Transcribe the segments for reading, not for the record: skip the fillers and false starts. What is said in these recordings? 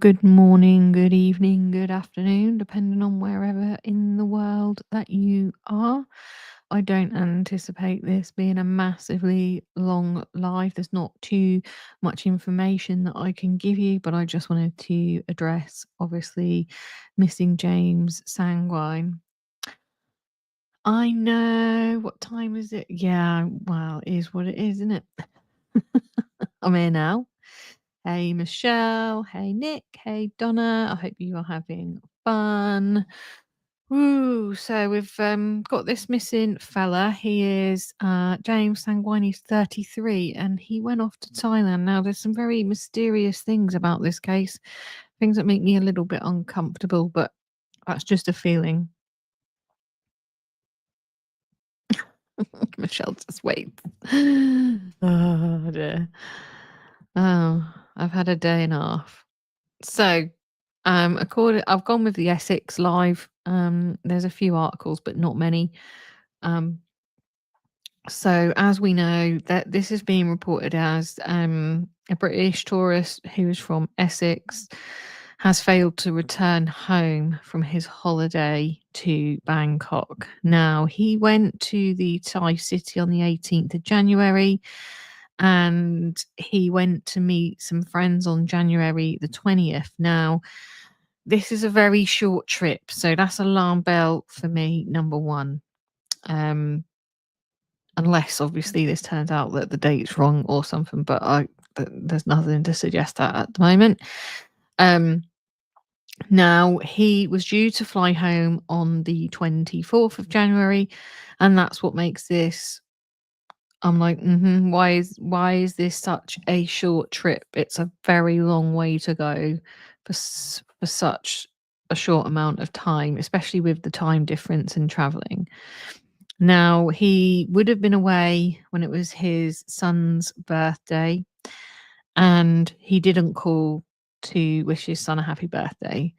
good morning, good evening, good afternoon, depending on wherever in the world that you are. I don't anticipate this being a massively long live. There's not too much information that I can give you, but I just wanted to address, obviously, missing James Sangwine. I know. What time is it? Yeah, well, it is what it is, isn't it? I'm here now. Hey, Michelle. Hey, Nick. Hey, Donna. I hope you are having fun. Woo! So we've got this missing fella. He is James Sangwine. He's 33, and he went off to Thailand. Now, there's some very mysterious things about this case, things that make me a little bit uncomfortable, but that's just a feeling. Michelle just waits. Oh dear. Oh, I've had a day and a half. So, I've gone with the Essex Live. There's a few articles, but not many. Um, so as we know, that this is being reported as a British tourist who is from Essex has failed to return home from his holiday to Bangkok. Now, he went to the Thai city on the 18th of January and he went to meet some friends on January the 20th. Now, this is a very short trip, so that's alarm bell for me, number one. Unless obviously this turns out that the date's wrong or something, but there's nothing to suggest that at the moment. Now he was due to fly home on the 24th of January, and that's what makes this. I'm like, why is this such a short trip? It's a very long way to go for such a short amount of time, especially with the time difference in traveling. Now, he would have been away when it was his son's birthday, and he didn't call to wish his son a happy birthday.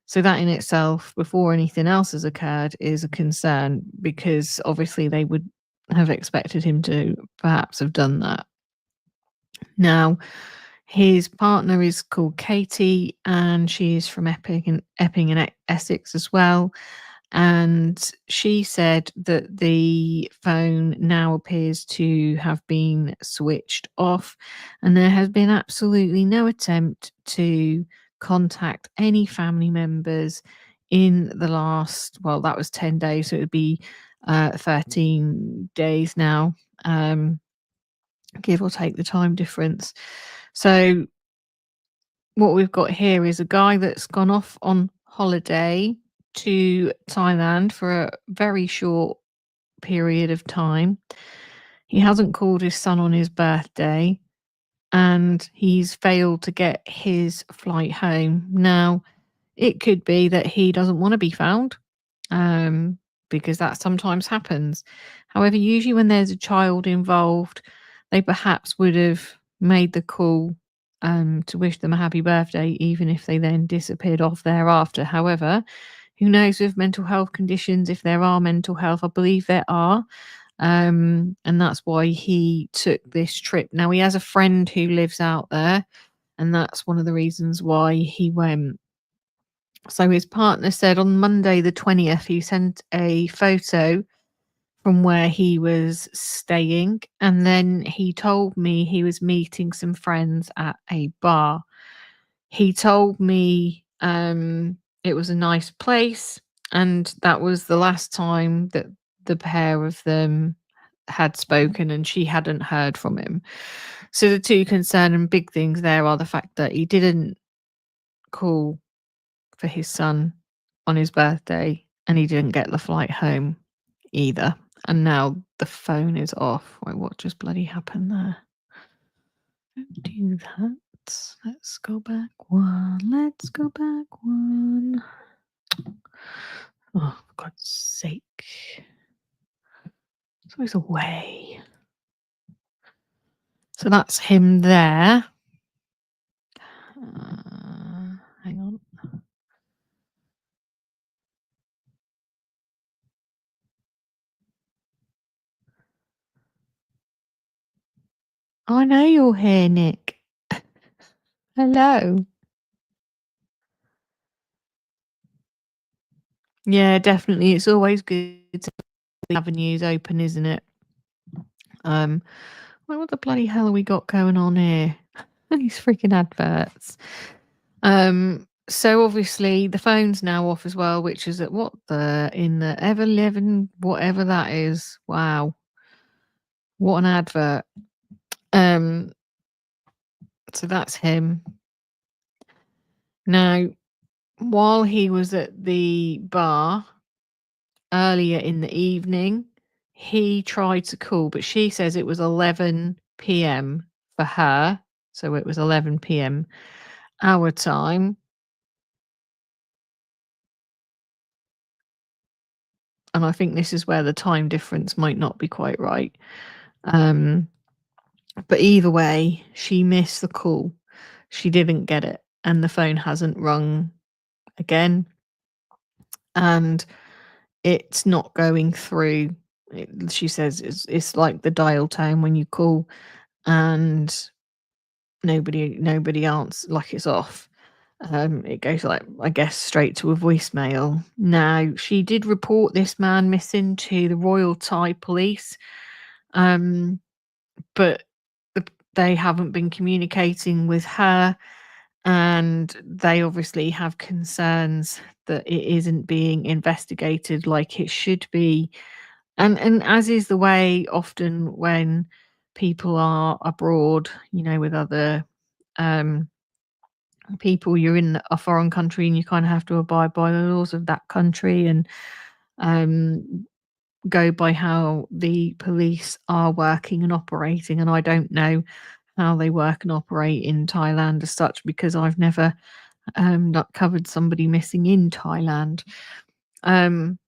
So that in itself, before anything else has occurred, is a concern because obviously they would have expected him to perhaps have done that. Now, his partner is called Katie, and she is from Epping and Essex as well. And she said that the phone now appears to have been switched off, and there has been absolutely no attempt to contact any family members in the last, well, that was 10 days, so it would be 13 days now, give or take the time difference. So what we've got here is a guy that's gone off on holiday to Thailand for a very short period of time. He hasn't called his son on his birthday, and he's failed to get his flight home. Now, it could be that he doesn't want to be found, um, because that sometimes happens. However, usually when there's a child involved, they perhaps would have made the call to wish them a happy birthday, even if they then disappeared off thereafter. However, who knows with mental health conditions, if there are mental health, I believe there are. And that's why he took this trip. Now, he has a friend who lives out there, and that's one of the reasons why he went. So his partner said on Monday the 20th, he sent a photo from where he was staying, and then he told me he was meeting some friends at a bar. He told me it was a nice place, and that was the last time that the pair of them had spoken, and she hadn't heard from him. So the two concerning big things there are the fact that he didn't call for his son on his birthday, and he didn't get the flight home either. And now the phone is off. Wait, what just bloody happened there? Don't do that. Let's go back one. Let's go back one. Oh, for God's sake. It's always a way. So that's him there. Hang on. I know you're here, Nick. Hello. Yeah, definitely. It's always good to have the avenues open, isn't it? Um, well, what the bloody hell have we got going on here? These freaking adverts. So obviously the phone's now off as well, which is at what the in the ever living whatever that is. Wow, what an advert. Um, so that's him. Now, while he was at the bar earlier in the evening, he tried to call, but she says it was 11 p.m. for her. So it was 11 p.m. our time. And I think this is where the time difference might not be quite right. Um, but either way, she missed the call. She didn't get it, and the phone hasn't rung again. And it's not going through. She says it's like the dial tone when you call, and nobody answers, like it's off. It goes like I guess straight to a voicemail. Now she did report this man missing to the Royal Thai Police, um, but they haven't been communicating with her, and they obviously have concerns that it isn't being investigated like it should be. And as is the way often when people are abroad, with other um, people, you're in a foreign country and you kind of have to abide by the laws of that country and um, go by how the police are working and operating. And I don't know how they work and operate in Thailand as such because I've never not covered somebody missing in Thailand. Um,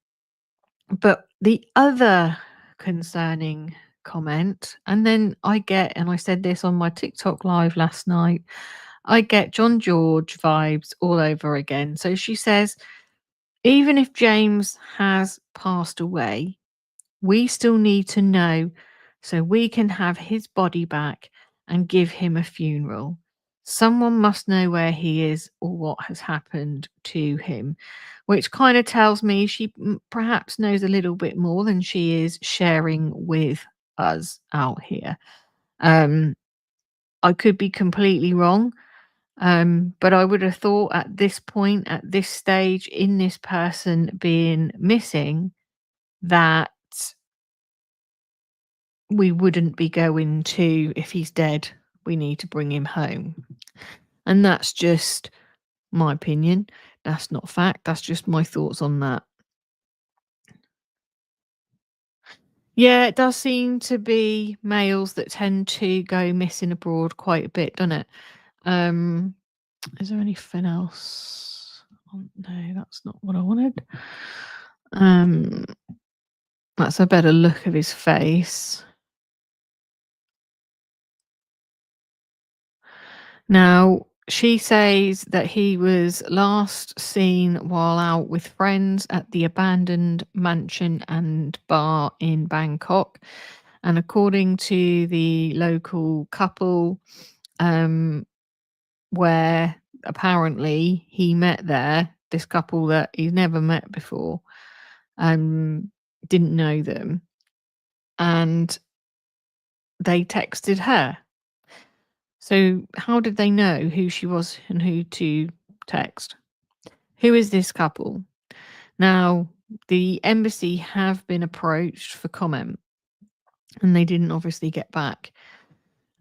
but the other concerning comment, and then and I said this on my TikTok live last night, I get John George vibes all over again. So she says, even if James has passed away, we still need to know so we can have his body back and give him a funeral. Someone must know where he is or what has happened to him, which kind of tells me she perhaps knows a little bit more than she is sharing with us out here. Um, I could be completely wrong, but I would have thought at this point, at this stage, in this person being missing, that we wouldn't be going to, if he's dead, we need to bring him home. And that's just my opinion. That's not fact. That's just my thoughts on that. Yeah, it does seem to be males that tend to go missing abroad quite a bit, doesn't it? Um, is there anything else? Oh, no, that's not what I wanted. Um, that's a better look of his face. Now, she says that he was last seen while out with friends at the abandoned mansion and bar in Bangkok. And according to the local couple, um, where apparently he met there, this couple that he's never met before, um, didn't know them, and they texted her. So, how did they know who she was and who to text? Who is this couple? Now, the embassy have been approached for comment and they didn't obviously get back.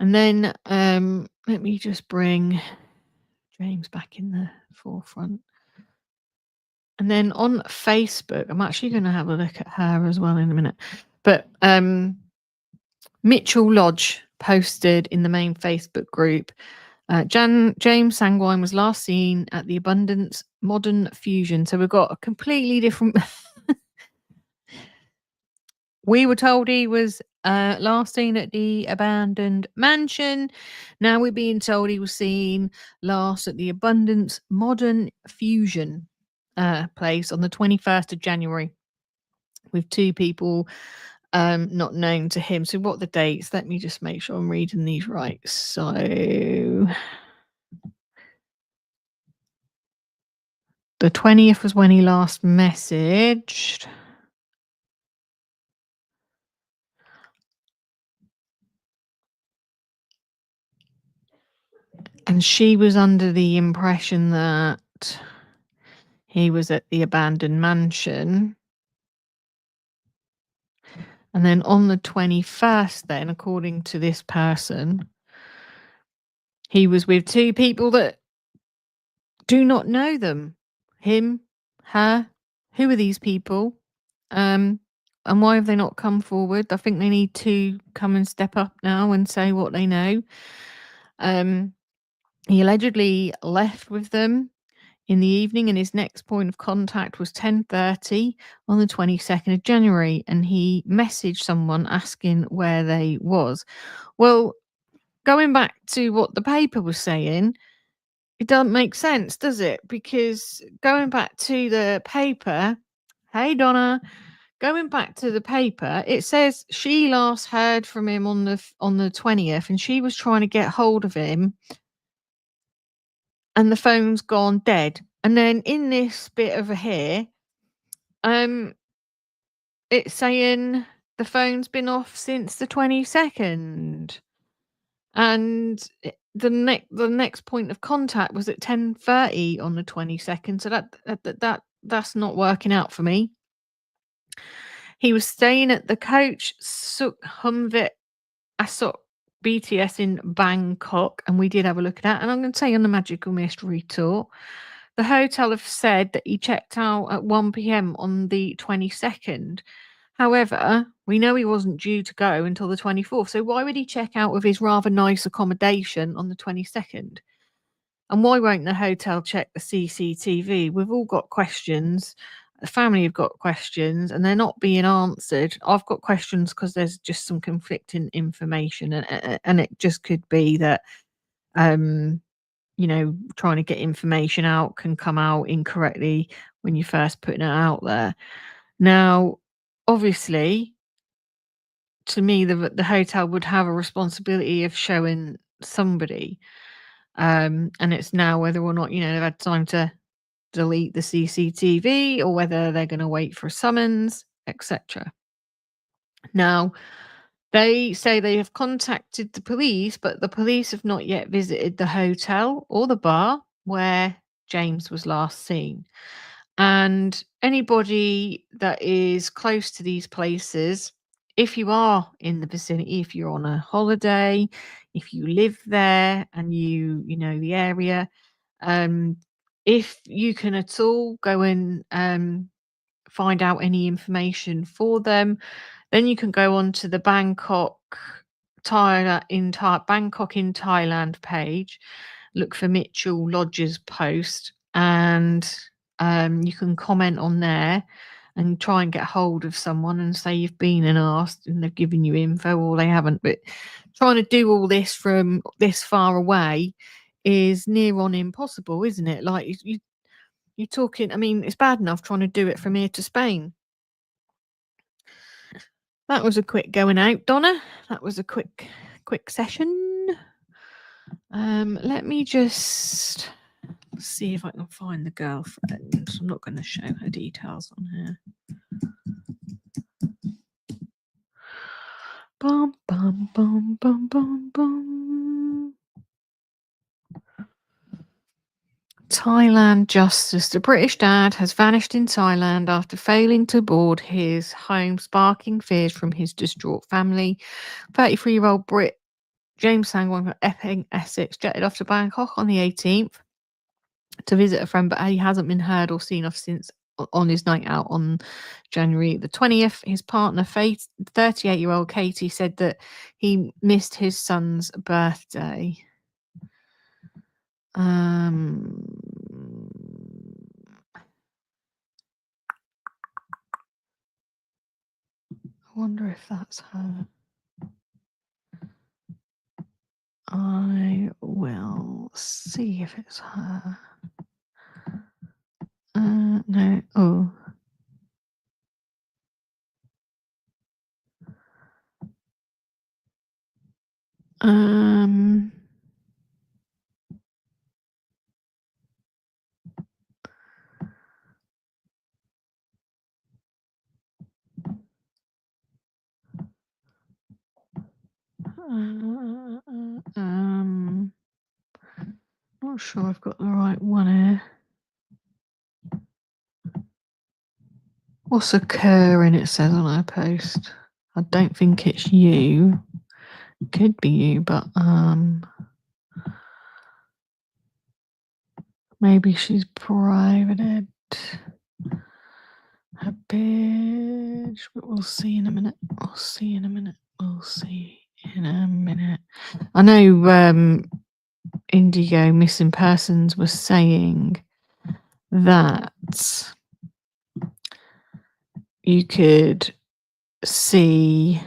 And then let me just bring James back in the forefront. And then on Facebook, I'm actually going to have a look at her as well in a minute. But Mitchell Lodge posted in the main Facebook group, James Sangwine was last seen at the Abundance Modern Fusion. So we've got a completely different. We were told he was last seen at the abandoned mansion. Now we're being told he was seen last at the Abundance Modern Fusion place on the 21st of January with two people not known to him. So what are the dates? Let me just make sure I'm reading these right. So The 20th was when he last messaged. And she was under the impression that he was at the abandoned mansion. And then on the 21st, then, according to this person, he was with two people that do not know them. Him, her. Who are these people? And why have they not come forward? I think they need to come and step up now and say what they know. He allegedly left with them in the evening, and his next point of contact was 10:30 on the 22nd of January, and he messaged someone asking where they was. Well, going back to what the paper was saying, it doesn't make sense, does it? Because going back to the paper, hey Donna, going back to the paper, it says she last heard from him on the 20th, and she was trying to get hold of him, and the phone's gone dead. And then in this bit over here, it's saying the phone's been off since the 22nd, and the next point of contact was at 10:30 on the 22nd. So that's not working out for me. He was staying at the Coach Suk Humvit Asok BTS in Bangkok, and we did have a look at that. And I'm going to say on the Magical Mystery Tour, the hotel have said that he checked out at 1 p.m. on the 22nd. However, we know he wasn't due to go until the 24th, so why would he check out with his rather nice accommodation on the 22nd? And why won't the hotel check the CCTV? We've all got questions. The family have got questions, and they're not being answered. I've got questions because there's just some conflicting information, and it just could be that, trying to get information out can come out incorrectly when you're first putting it out there. Now, obviously, to me, the hotel would have a responsibility of showing somebody, and it's now whether or not they've had time to delete the CCTV or whether they're going to wait for a summons, etc. Now, they say they have contacted the police, but the police have not yet visited the hotel or the bar where James was last seen. And anybody that is close to these places, if you are in the vicinity, if you're on a holiday, if you live there and you know the area, if you can at all go and find out any information for them, then you can go on to the Bangkok Bangkok in Thailand page, look for Mitchell Lodge's post, and you can comment on there and try and get hold of someone and say you've been and asked and they've given you info, or they haven't. But trying to do all this from this far away is near on impossible, isn't it? Like you're talking, I mean, it's bad enough trying to do it from here to Spain. That was a quick going out, Donna. That was a quick session. Let me just see if I can find the girlfriend. I'm not going to show her details on here. Bum, bum, bum, bum, bum, bum. Thailand justice. The British dad has vanished in Thailand after failing to board his home, sparking fears from his distraught family. 33-year-old Brit James Sangwine from Epping, Essex, jetted off to Bangkok on the 18th to visit a friend, but he hasn't been heard or seen of since on his night out on January the 20th. His partner, 38-year-old Katie, said that he missed his son's birthday. I wonder if that's her. I will see if it's her. No. Oh. Not sure I've got the right one here. What's occurring? It says on our post. I don't think it's you. Could be you, but maybe she's privated a bitch. But we'll see in a minute. We'll see in a minute. We'll see in a minute. I know Indigo Missing Persons was saying that you could see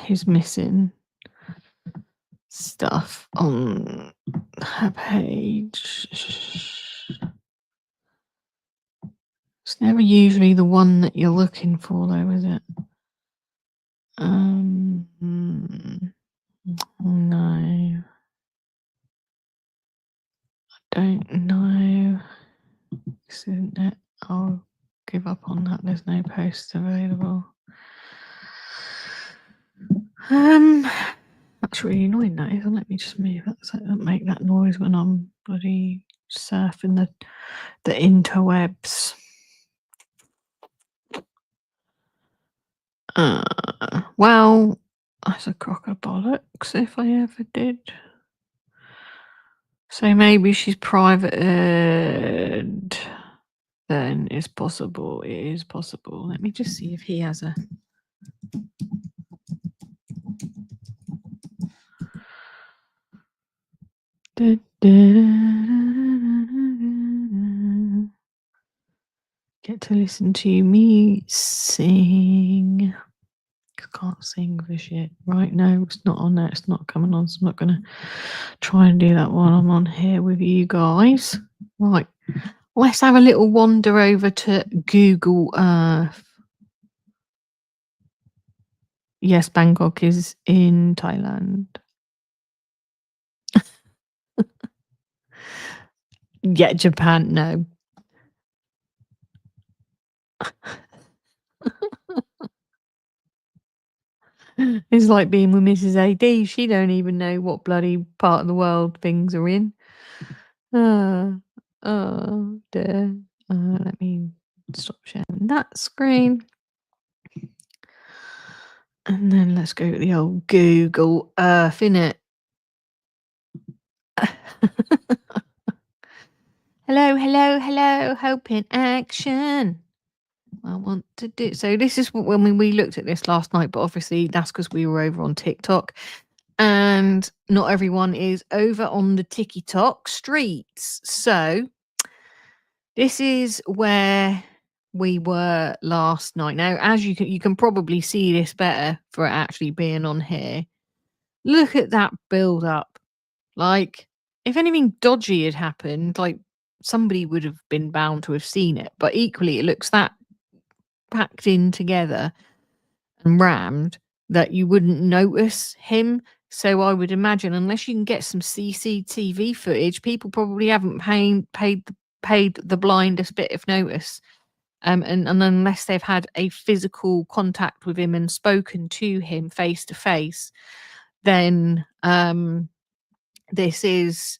who's missing stuff on her page. It's never usually the one that you're looking for, though, is it? No. I don't know. This isn't it. I'll give up on that. There's no posts available. That's really annoying, that is. Let me just move that so it doesn't make that noise when I'm bloody surfing the interwebs. Well, that's a crock of bollocks if I ever did. So maybe she's privated. Then it's possible. It is possible. Let me just see if he has a. Get to listen to me sing. Can't sing for shit. Right, no, it's not on there. It's not coming on, so I'm not going to try and do that while I'm on here with you guys. Right, let's have a little wander over to Google Earth. Yes, Bangkok is in Thailand. Yeah, Japan, no. It's like being with Mrs. AD. She don't even know what bloody part of the world things are in. Oh dear. Let me stop sharing that screen. And then let's go to the old Google Earth, innit? Hello. Hope in action. I want to do. So this is when we looked at this last night, but obviously that's because we were over on TikTok. And not everyone is over on the TikTok streets. So this is where we were last night. Now, as you can probably see this better for it actually being on here. Look at that build up. Like, if anything dodgy had happened, like somebody would have been bound to have seen it. But equally, it looks that packed in together and rammed that you wouldn't notice him. So I would imagine, unless you can get some CCTV footage, people probably haven't paid the blindest bit of notice. And unless they've had a physical contact with him and spoken to him face to face, then this is,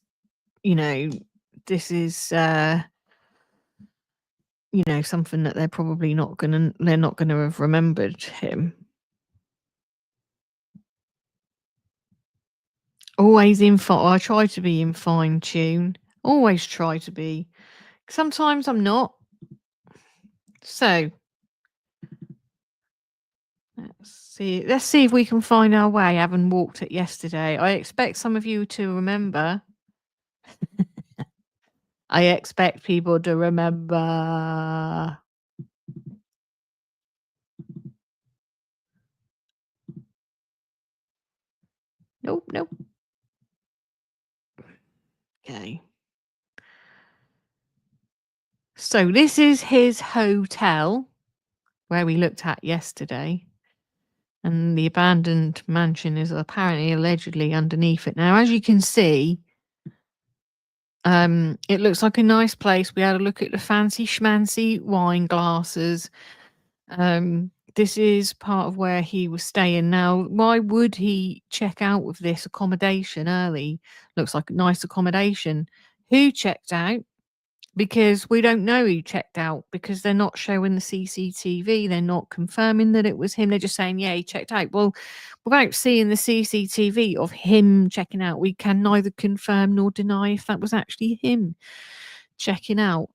something that they're probably not gonna have remembered him. Always I try to be in fine tune. Always try to be. Sometimes I'm not. So let's see if we can find our way, having walked it yesterday. I expect some of you to remember. I expect people to remember. Nope. Okay. So this is his hotel where we looked at yesterday. And the abandoned mansion is apparently allegedly underneath it. Now, as you can see, It looks like a nice place. We had a look at the fancy schmancy wine glasses. This is part of where he was staying. Now, why would he check out with this accommodation early? Looks like a nice accommodation. Who checked out? Because we don't know who checked out because they're not showing the CCTV. They're not confirming that it was him. They're just saying, yeah, he checked out. Well, without seeing the CCTV of him checking out, we can neither confirm nor deny if that was actually him checking out.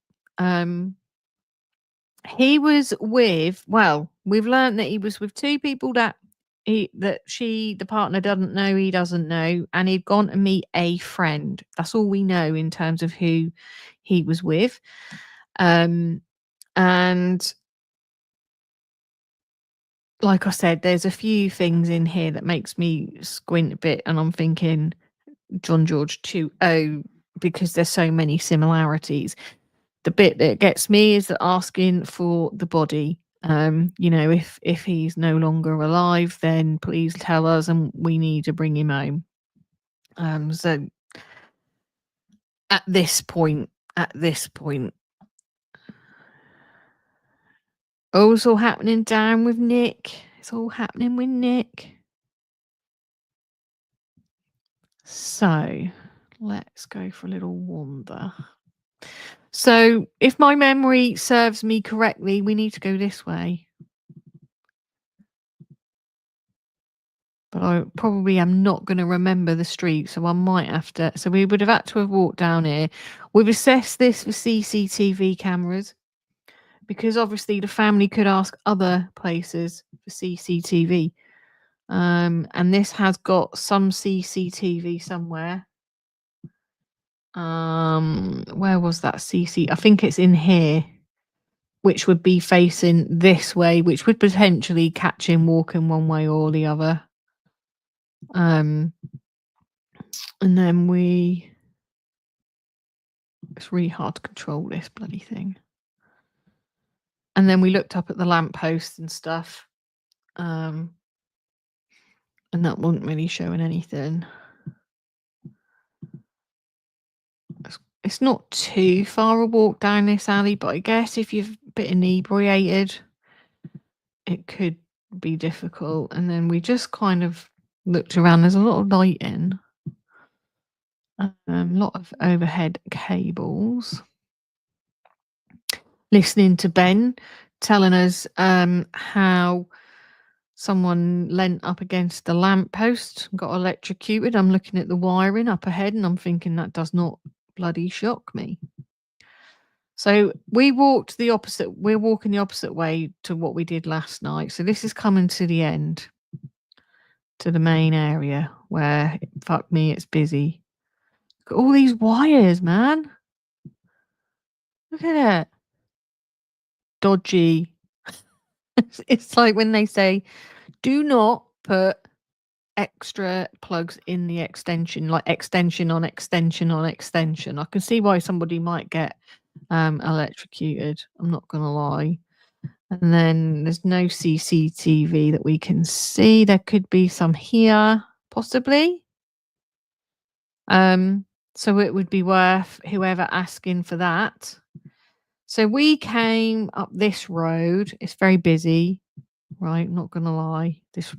He was with, well, we've learned that he was with two people that the partner doesn't know, he doesn't know, and he'd gone to meet a friend. That's all we know in terms of who he was with. And like I said, there's a few things in here that makes me squint a bit, and I'm thinking John George 2.0 because there's so many similarities. The bit that gets me is that asking for the body. If he's no longer alive, then please tell us, and we need to bring him home. So at this point, oh, it's all happening down with Nick. It's all happening with Nick. So let's go for a little wander. So if my memory serves me correctly, we need to go this way. But I probably am not going to remember the street, so I might have to. So we would have had to have walked down here. We've assessed this for CCTV cameras because obviously the family could ask other places for CCTV. And this has got some CCTV somewhere. Where was that CC? I think it's in here, which would be facing this way, which would potentially catch him walking one way or the other. And then it's really hard to control this bloody thing. And then we looked up at the lamppost and stuff. And that wasn't really showing anything. It's not too far a walk down this alley, but I guess if you're a bit inebriated, it could be difficult. And then we just kind of looked around. There's a lot of lighting. A lot of overhead cables. Listening to Ben telling us how someone leant up against the lamppost and got electrocuted. I'm looking at the wiring up ahead and I'm thinking that does not bloody shock me. So we're walking the opposite way to what we did last night. So this is coming to the end, to the main area where, fuck me, it's busy. Look at all these wires, man. Look at it. Dodgy. It's like when they say, do not put extra plugs in the extension, like extension on extension on extension. I can see why somebody might get electrocuted. I'm not going to lie. And then there's no CCTV that we can see. There could be some here, possibly. So it would be worth whoever asking for that. So we came up this road. It's very busy, right? Not gonna lie. This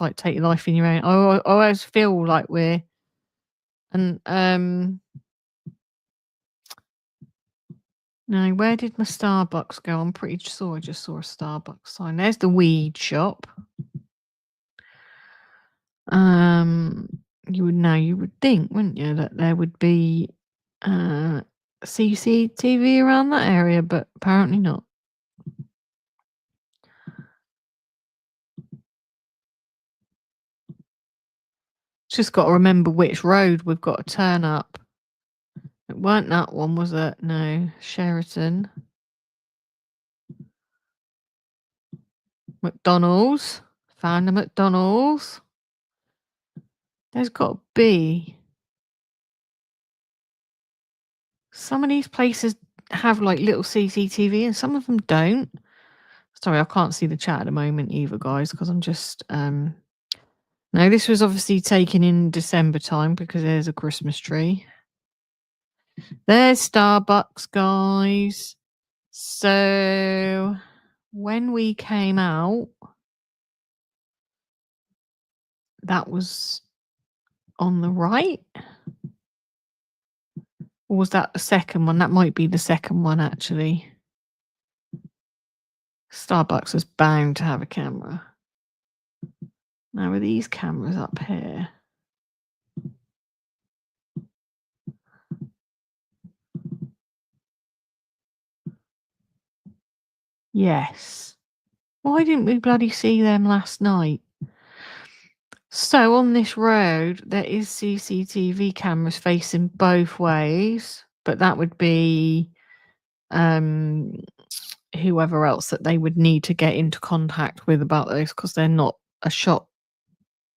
like take your life in your own. I always feel like we're and no, where did my Starbucks go? I'm pretty sure I just saw a Starbucks sign. There's the weed shop. You would think, wouldn't you, that there would be CCTV around that area, but apparently not. Just got to remember which road we've got to turn up. It weren't that one, was it? No, Sheraton. McDonald's. Found a McDonald's. There's got to be. Some of these places have like little CCTV and some of them don't. Sorry, I can't see the chat at the moment either, guys, because I'm just no, this was obviously taken in December time because there's a Christmas tree. There's Starbucks, guys. So when we came out, that was on the right. Or was that the second one? That might be the second one, actually. Starbucks is bound to have a camera. Now, are these cameras up here? Yes. Why didn't we bloody see them last night? So on this road, there is CCTV cameras facing both ways, but that would be whoever else that they would need to get into contact with about those, because they're not a shop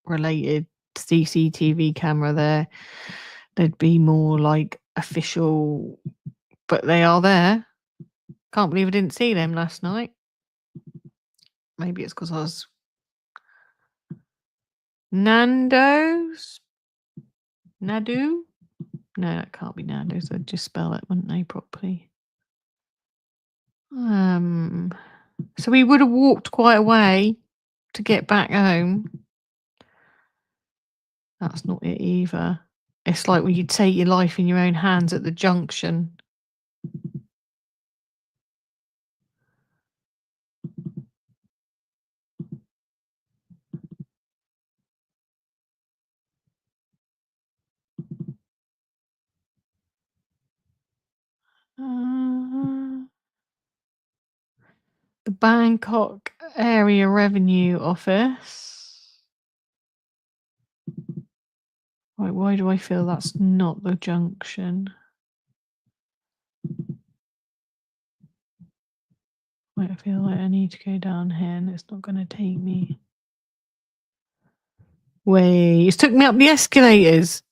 related CCTV camera there. There'd be more like official, but they are there. Can't believe I didn't see them last night. Maybe it's because I was Nando's? Nadu? No, that can't be Nando's. They'd just spell it, wouldn't they, properly? So we would have walked quite a way to get back home. That's not it either. It's like when you take your life in your own hands at the junction. The Bangkok Area Revenue Office. Right, why do I feel that's not the junction? Wait, I feel like I need to go down here and it's not going to take me. Wait, it's took me up the escalators.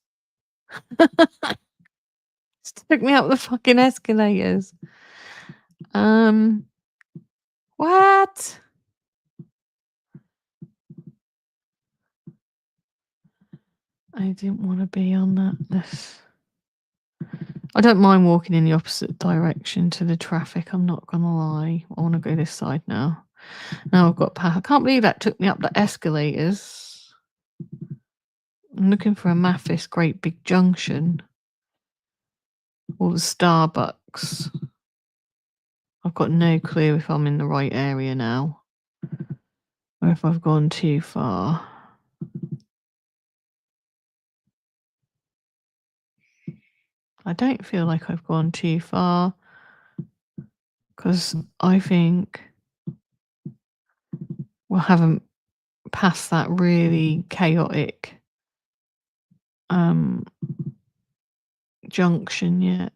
It's took me up the fucking escalators. What? I didn't want to be on that. I don't mind walking in the opposite direction to the traffic. I'm not gonna lie. I want to go this side now. Now I've got past. I can't believe that took me up the escalators. I'm looking for a Mathis Great Big Junction or the Starbucks. I've got no clue if I'm in the right area now or if I've gone too far. I don't feel like I've gone too far because I think we haven't passed that really chaotic junction yet.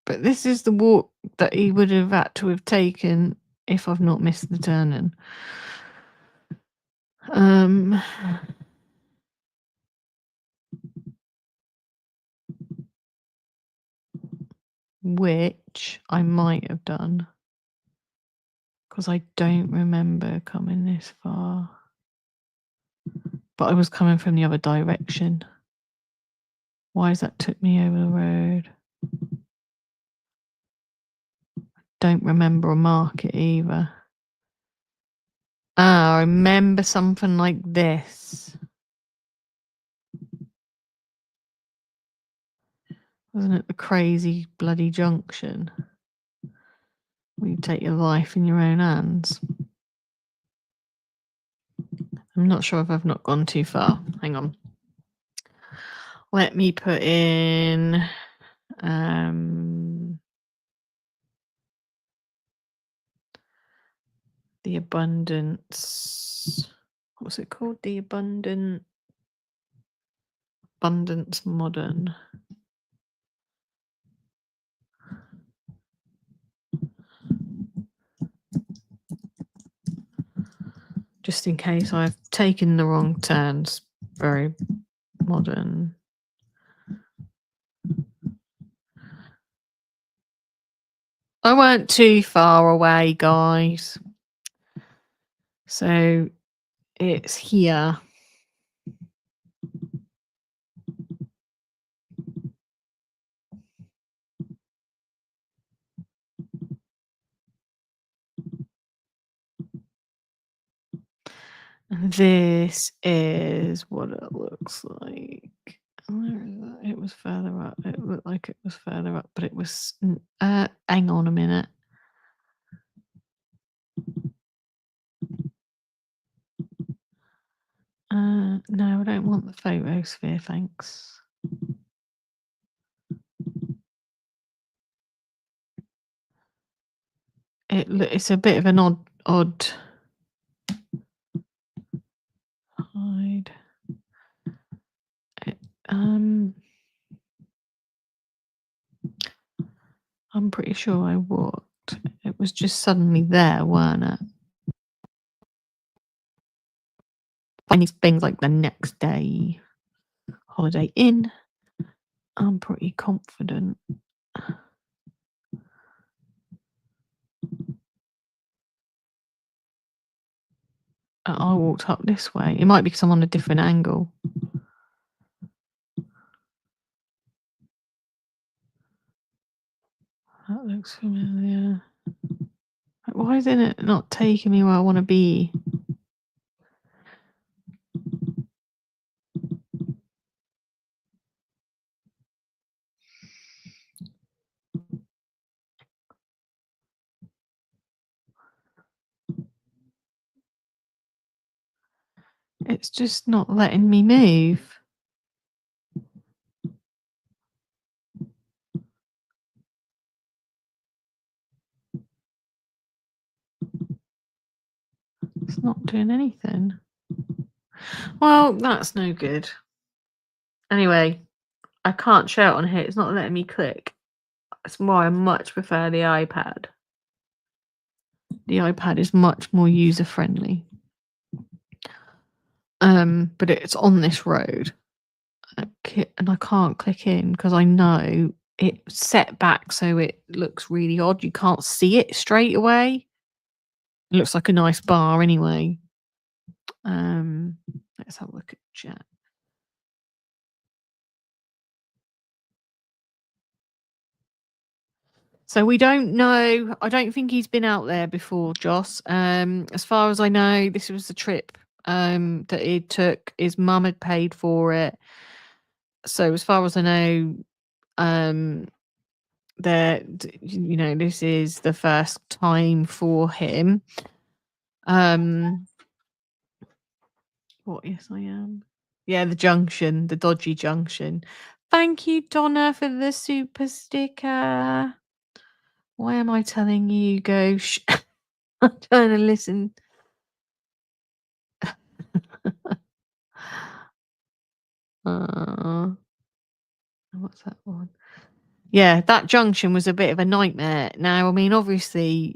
But this is the walk that he would have had to have taken if I've not missed the turning. Which I might have done because I don't remember coming this far. But I was coming from the other direction. Why has that took me over the road? Don't remember a market either. I remember something like this. Wasn't it the crazy bloody junction? Where you take your life in your own hands. I'm not sure if I've not gone too far. Hang on. Let me put in the abundance. What's it called? The abundance modern. Just in case I've taken the wrong turns. Very modern. I weren't too far away, guys. So it's here. This is what it looks like. Where is it? It was further up. It looked like it was further up, but it was. Hang on a minute. No, I don't want the photosphere, thanks. It's a bit of an odd hide. I'm pretty sure I walked. It was just suddenly there, weren't it? Finding things like the next day, Holiday Inn. I'm pretty confident. I walked up this way. It might be because I'm on a different angle. That looks familiar. Why isn't it not taking me where I want to be? It's just not letting me move. It's not doing anything. Well, that's no good. Anyway, I can't show it on here. It's not letting me click. It's why I much prefer the iPad. The iPad is much more user friendly. But it's on this road. And I can't click in because I know it's set back so it looks really odd. You can't see it straight away. It looks like a nice bar anyway. Let's have a look at chat. So we don't know. I don't think he's been out there before, Joss. As far as I know, this was the trip that he took. His mum had paid for it. So as far as I know, that this is the first time for him. What? Yes, I am. Yeah, the junction, the dodgy junction. Thank you, Donna, for the super sticker. Why am I telling you go? I'm trying to listen. What's that one? Yeah, that junction was a bit of a nightmare. Now, I mean, obviously,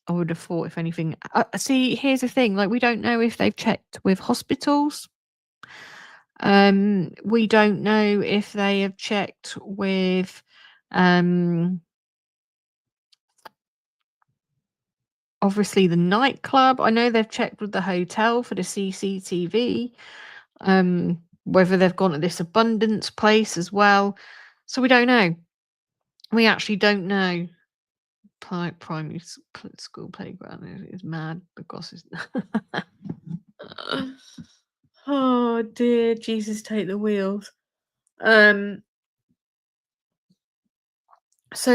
I would have thought if anything. See, here's the thing: like, we don't know if they've checked with hospitals. We don't know if they have checked with, obviously the nightclub. I know they've checked with the hotel for the CCTV. Whether they've gone to this abundance place as well. So we don't know. We actually don't know. Primary school playground is mad because it's. Oh dear, Jesus, take the wheels. So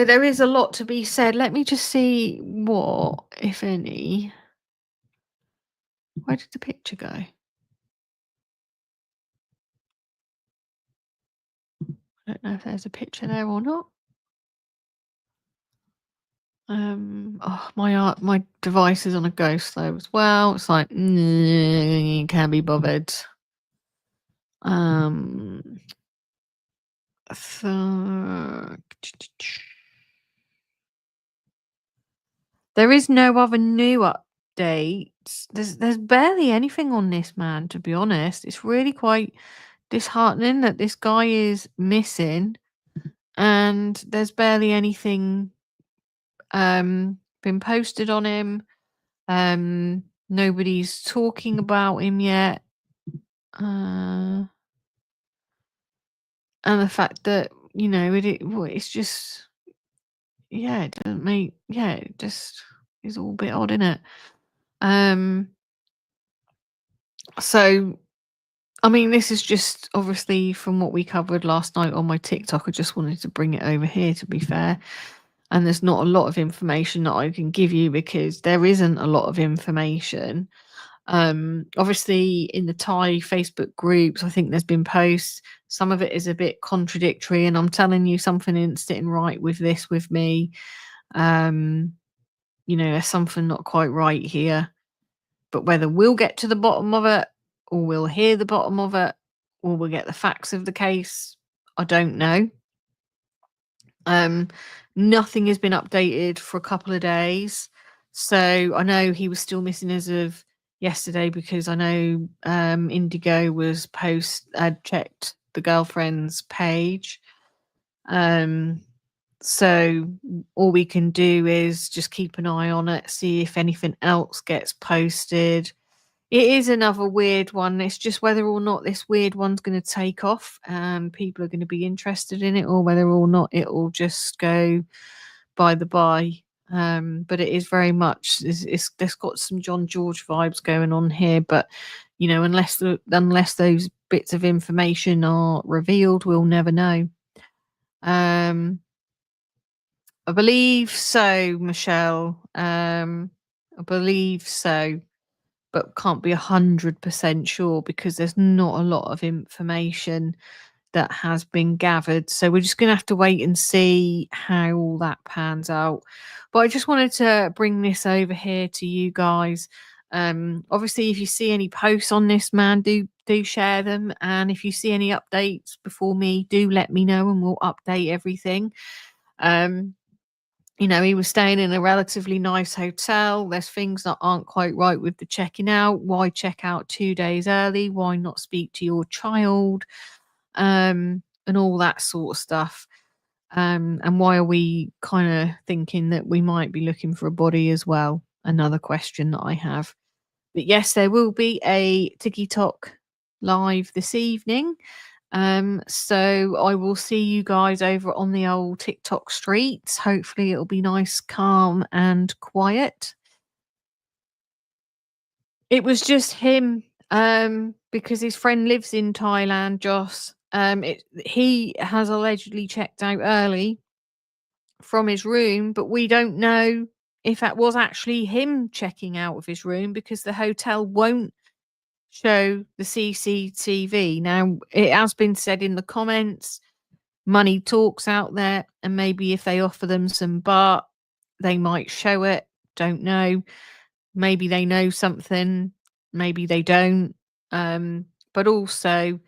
there is a lot to be said. Let me just see what, if any. Where did the picture go? I don't know if there's a picture there or not. My device is on a go slow as well. It's like can't be bothered. So there is no other new updates. There's barely anything on this, man, to be honest. It's really quite disheartening that this guy is missing and there's barely anything been posted on him. Nobody's talking about him yet. And the fact that, it's just, it doesn't make, it just is all a bit odd, isn't it? So, I mean, this is just obviously from what we covered last night on my TikTok. I just wanted to bring it over here, to be fair. And there's not a lot of information that I can give you because there isn't a lot of information. Obviously, in the Thai Facebook groups, I think there's been posts. Some of it is a bit contradictory, and I'm telling you, something isn't sitting right with this with me. Um, there's something not quite right here. But whether we'll get to the bottom of it, or we'll hear the bottom of it, or we'll get the facts of the case, I don't know. Um, Nothing has been updated for a couple of days. So I know he was still missing as of yesterday because I know Indigo was had checked the girlfriend's page. Um, so all we can do is just keep an eye on it, see if anything else gets posted. It is another weird one. It's just whether or not this weird one's going to take off and people are going to be interested in it, or whether or not it'll just go by the by. But it is very much there's got some John George vibes going on here. But unless those bits of information are revealed, we'll never know. I believe so, Michelle. I believe so, but can't be 100% sure because there's not a lot of information that has been gathered. So we're just going to have to wait and see how all that pans out. But I just wanted to bring this over here to you guys. Obviously, if you see any posts on this man, do share them. And if you see any updates before me, do let me know and we'll update everything. He was staying in a relatively nice hotel. There's things that aren't quite right with the checking out. Why check out 2 days early? Why not speak to your child? And all that sort of stuff. And why are we kind of thinking that we might be looking for a body as well? Another question that I have. But yes, there will be a TikTok live this evening. So I will see you guys over on the old TikTok streets. Hopefully it'll be nice, calm and quiet. It was just him, because his friend lives in Thailand, Joss. He has allegedly checked out early from his room, but we don't know if that was actually him checking out of his room because the hotel won't show the CCTV. Now, it has been said in the comments, money talks out there, and maybe if they offer them some baht, they might show it. Don't know. Maybe they know something, maybe they don't. But also,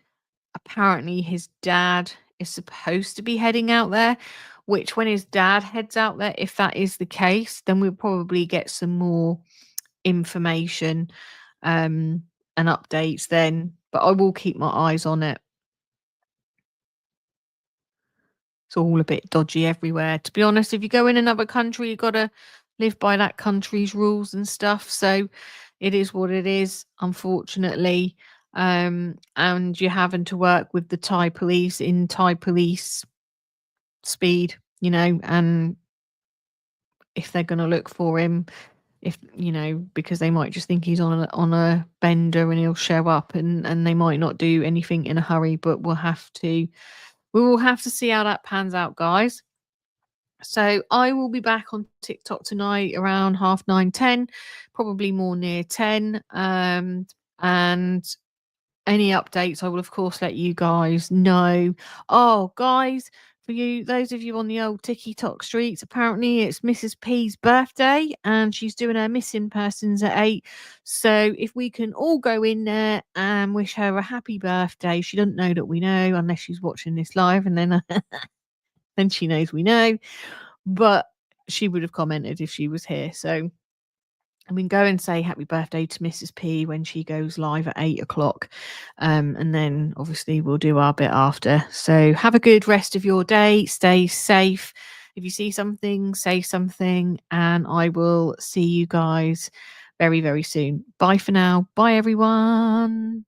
apparently, his dad is supposed to be heading out there, which when his dad heads out there, if that is the case, then we'll probably get some more information and updates then. But I will keep my eyes on it. It's all a bit dodgy everywhere. To be honest, if you go in another country, you've got to live by that country's rules and stuff. So it is what it is, unfortunately. And you're having to work with the Thai police in Thai police speed, and if they're going to look for him, because they might just think he's on a bender and he'll show up, and they might not do anything in a hurry, but we will have to see how that pans out, guys. So I will be back on TikTok tonight around 9:30, 10, probably more near 10. And any updates, I will of course let you guys know. Oh, guys, for those of you on the old TikTok streets, apparently it's Mrs. P's birthday and she's doing her missing persons at 8. So if we can all go in there and wish her a happy birthday, she doesn't know that we know unless she's watching this live, and then then she knows we know. But she would have commented if she was here. So go and say happy birthday to Mrs. P when she goes live at 8 o'clock. And then obviously we'll do our bit after. So have a good rest of your day. Stay safe. If you see something, say something, and I will see you guys very, very soon. Bye for now. Bye, everyone.